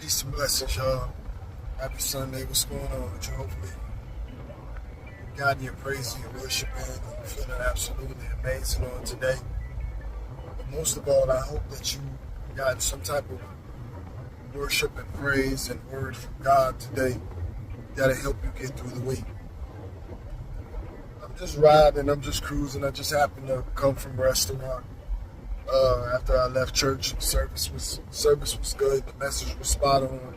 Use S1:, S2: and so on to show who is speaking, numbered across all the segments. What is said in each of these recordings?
S1: Peace and blessings, y'all. Happy Sunday. What's going on with you? Hopefully, God, you're praising and worshiping and feeling absolutely amazing on today. But most of all, I hope that you got some type of worship and praise and word from God today that'll help you get through the week. I'm just riding, I'm just cruising. I just happened to come from a restaurant after I left church. Service was good. The message was spot on.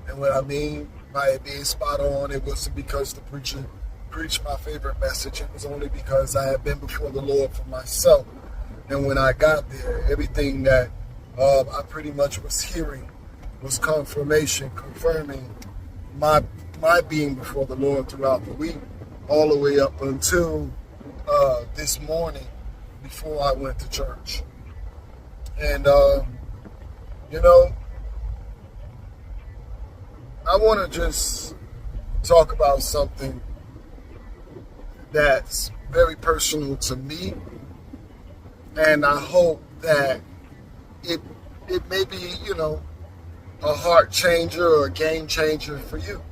S1: And what I mean by it being spot on, it wasn't because the preacher preached my favorite message. It was only because I had been before the Lord for myself. And when I got there, everything that I pretty much was hearing was confirmation, confirming my being before the Lord throughout the week, all the way up until this morning before I went to church. And, I want to just talk about something that's very personal to me. And I hope that it may be, a heart changer or a game changer for you.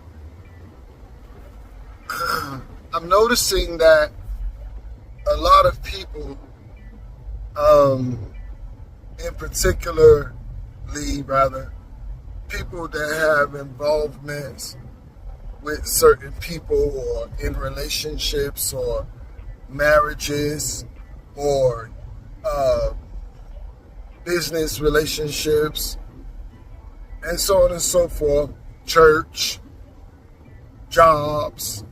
S1: I'm noticing that a lot of people, people that have involvements with certain people or in relationships or marriages or business relationships and so on and so forth, church, jobs,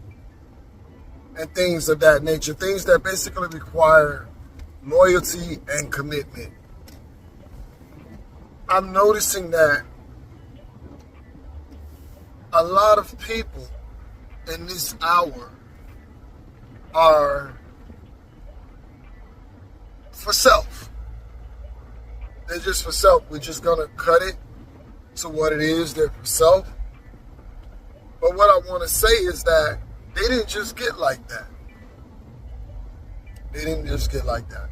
S1: and things of that nature, things that basically require loyalty and commitment. I'm noticing that a lot of people in this hour are for self. They're just for self. We're just going to cut it to what it is. They're for self. But what I want to say is that they didn't just get like that. They didn't just get like that.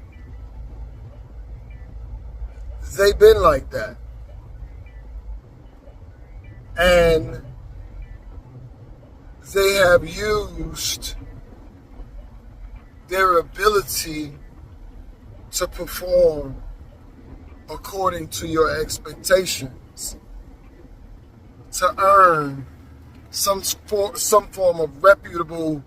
S1: They've been like that. And they have used their ability to perform according to your expectations to earn some form of reputable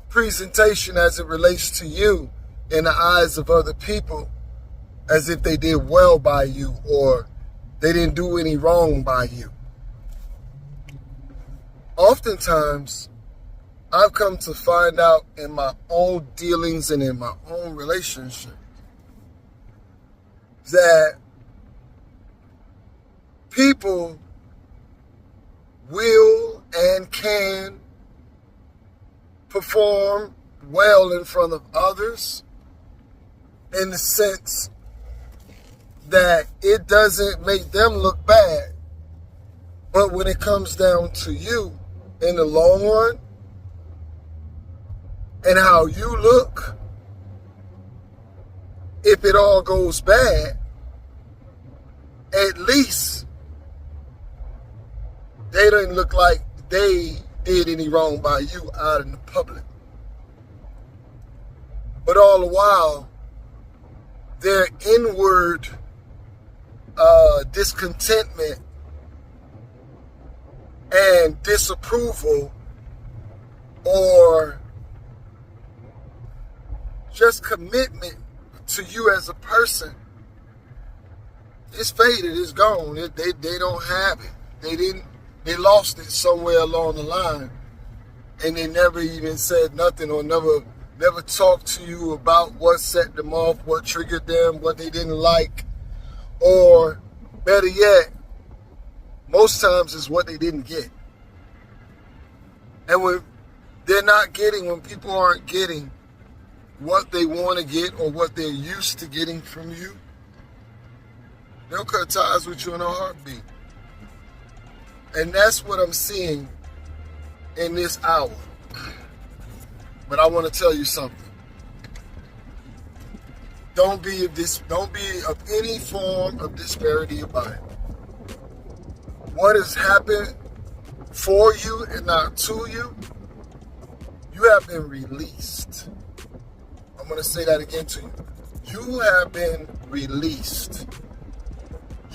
S1: presentation as it relates to you in the eyes of other people, as if they did well by you or they didn't do any wrong by you. Oftentimes, I've come to find out in my own dealings and in my own relationships that people will and can perform well in front of others in the sense that it doesn't make them look bad. But when it comes down to you in the long run and how you look, if it all goes bad, at least they didn't look like they did any wrong by you out in the public. But all the while, their inward discontentment and disapproval or just commitment to you as a person, it's faded, it's gone. They don't have it. They lost it somewhere along the line, and they never even said nothing or never talked to you about what set them off, what triggered them, what they didn't like, or better yet, most times it's what they didn't get. And when people aren't getting what they want to get or what they're used to getting from you, they'll cut ties with you in a heartbeat. And that's what I'm seeing in this hour. But I want to tell you something. Don't be of any form of disparity about it. What has happened for you and not to you, you have been released. I'm going to say that again to you. You have been released.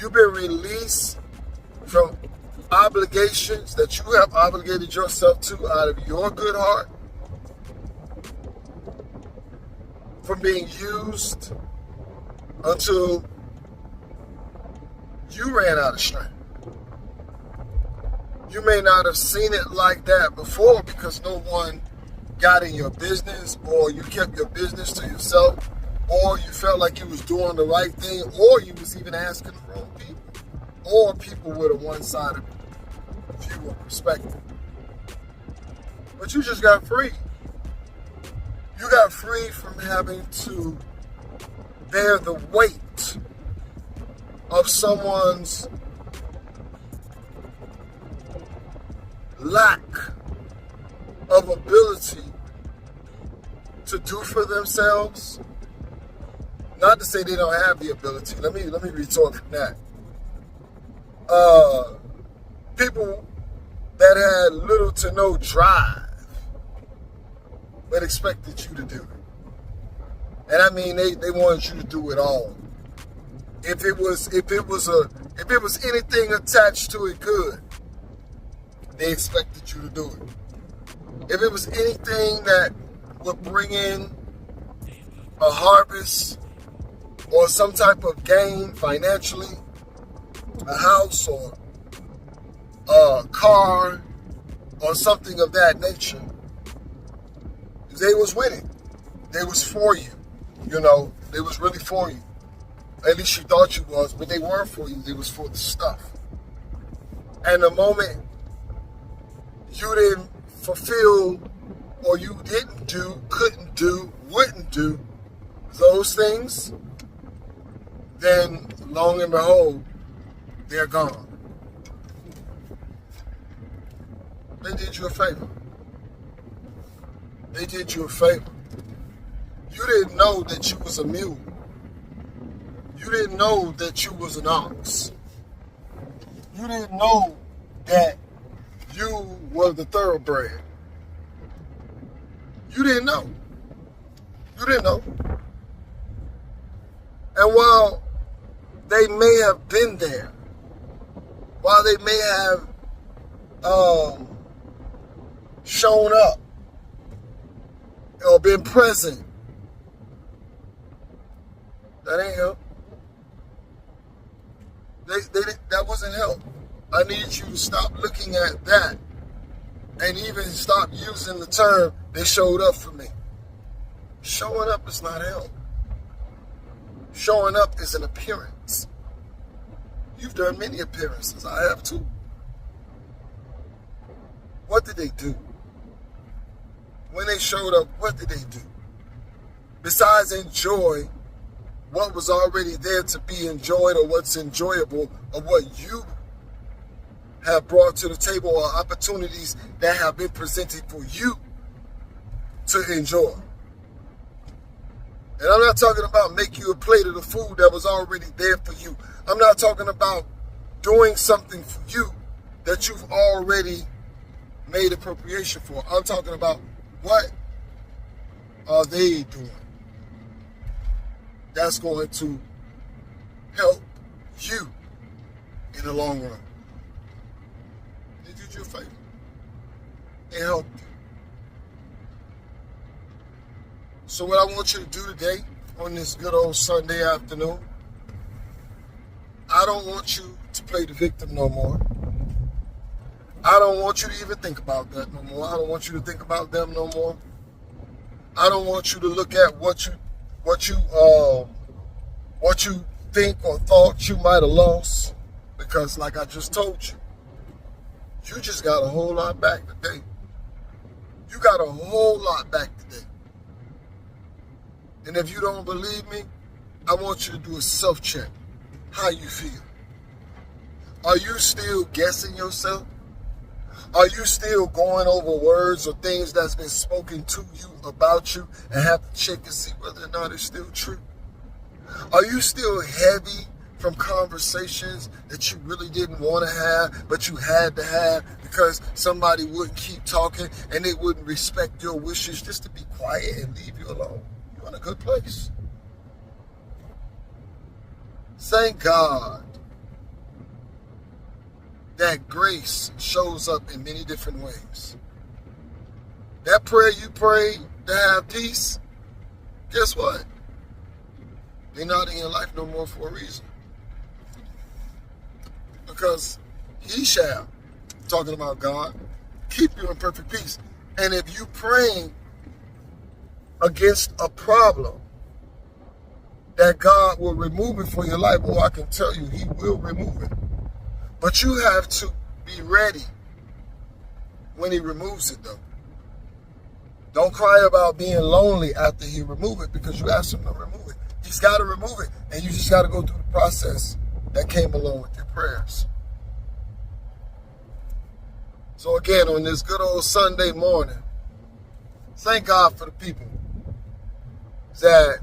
S1: You've been released from obligations that you have obligated yourself to out of your good heart, from being used until you ran out of strength. You may not have seen it like that before because no one got in your business, or you kept your business to yourself, or you felt like you was doing the right thing, or you was even asking the wrong people, or people with a one-sided view of perspective. But you just got free. You got free from having to bear the weight of someone's lack of ability to do for themselves. Not to say they don't have the ability. Let me retort from that. People that had little to no drive, but expected you to do it. And I mean, they wanted you to do it all. If it was anything attached to it good, they expected you to do it. If it was anything that would bring in a harvest or some type of gain financially, a house or a car or something of that nature, they was with it. They was for you. You know, they was really for you. At least you thought you was, but they weren't for you. They was for the stuff. And the moment you didn't fulfill, or you didn't do, couldn't do, wouldn't do those things, then long and behold, they're gone. They did you a favor. They did you a favor. You didn't know that you was a mule. You didn't know that you was an ox. You didn't know that you were the thoroughbred. You didn't know. You didn't know. And while they may have been there, while they may have shown up or been present, that ain't help. That wasn't help. I need you to stop looking at that and even stop using the term, they showed up for me. Showing up is not help. Showing up is an appearance. You've done many appearances. I have too. What did they do? When they showed up, what did they do? Besides enjoy what was already there to be enjoyed, or what's enjoyable, or what you have brought to the table, or opportunities that have been presented for you to enjoy. And I'm not talking about make you a plate of the food that was already there for you. I'm not talking about doing something for you that you've already made appropriation for. I'm talking about what are they doing that's going to help you in the long run. They did you a favor. They helped you. So what I want you to do today on this good old Sunday afternoon, I don't want you to play the victim no more. I don't want you to even think about that no more. I don't want you to think about them no more. I don't want you to look at what you think or thought you might have lost, because like I just told you, you just got a whole lot back today. You got a whole lot back today. And if you don't believe me, I want you to do a self-check. How you feel? Are you still guessing yourself? Are you still going over words or things that's been spoken to you about you and have to check and see whether or not it's still true? Are you still heavy from conversations that you really didn't want to have, but you had to have because somebody wouldn't keep talking and they wouldn't respect your wishes just to be quiet and leave you alone? You're in a good place. Thank God that grace shows up in many different ways. That prayer you prayed to have peace, guess what? They're not in your life no more for a reason. Because he shall, talking about God, keep you in perfect peace. And if you praying against a problem that God will remove it for your life, or I can tell you he will remove it. But you have to be ready when he removes it though. Don't cry about being lonely after he removes it because you asked him to remove it. He's got to remove it, and you just got to go through the process that came along with your prayers. So again, on this good old Sunday morning, thank God for the people that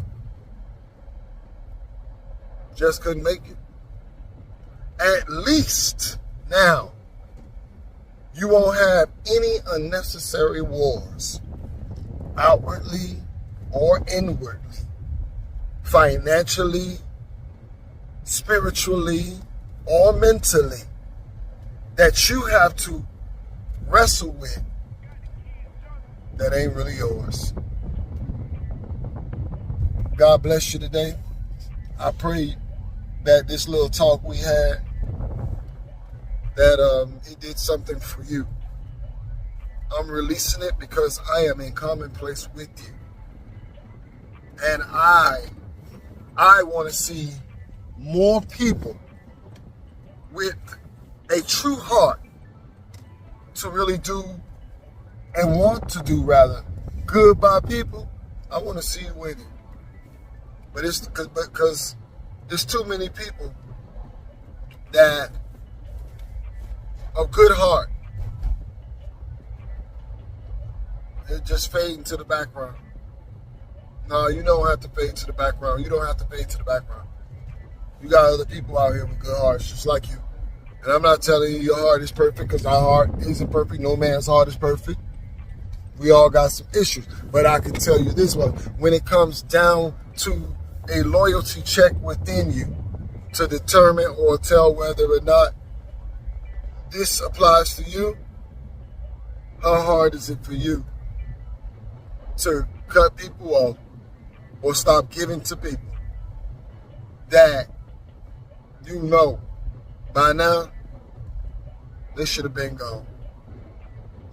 S1: just couldn't make it. At least now, you won't have any unnecessary wars, outwardly or inwardly, financially, spiritually, or mentally, that you have to wrestle with that ain't really yours. God bless you today. I pray that this little talk we had, that it did something for you. I'm releasing it because I am in commonplace with you. And I want to see more people with a true heart to really do and want to do rather good by people. I want to see you winning. But it's because there's too many people that of good heart, they're just fading to the background. No, you don't have to fade to the background. You don't have to fade to the background. You got other people out here with good hearts just like you. And I'm not telling you your heart is perfect because our heart isn't perfect. No man's heart is perfect. We all got some issues. But I can tell you this one. When it comes down to a loyalty check within you to determine or tell whether or not this applies to you, how hard is it for you to cut people off or stop giving to people that you know by now they should have been gone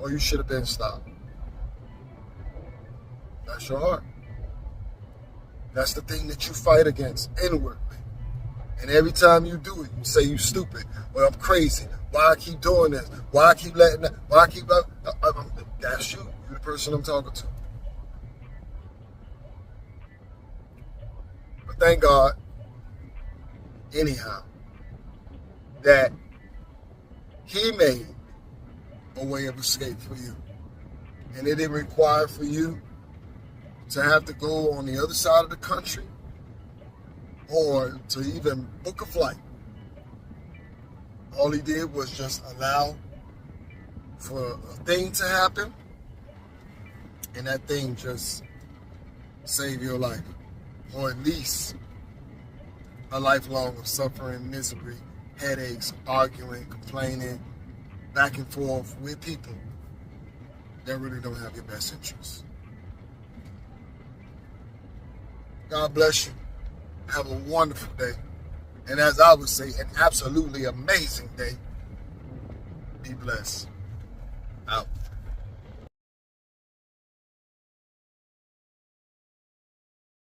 S1: or you should have been stopped? That's your heart. That's the thing that you fight against inwardly. And every time you do it, you say you stupid, or I'm crazy. Why I keep doing this? Why I keep letting that? Why I keep... That's you. You're the person I'm talking to. But thank God, anyhow, that he made a way of escape for you. And it didn't require for you to have to go on the other side of the country or to even book a flight. All he did was just allow for a thing to happen, and that thing just saved your life. Or at least a lifelong of suffering, misery, headaches, arguing, complaining, back and forth with people that really don't have your best interests. God bless you. Have a wonderful day. And as I would say, an absolutely amazing day. Be blessed. Out.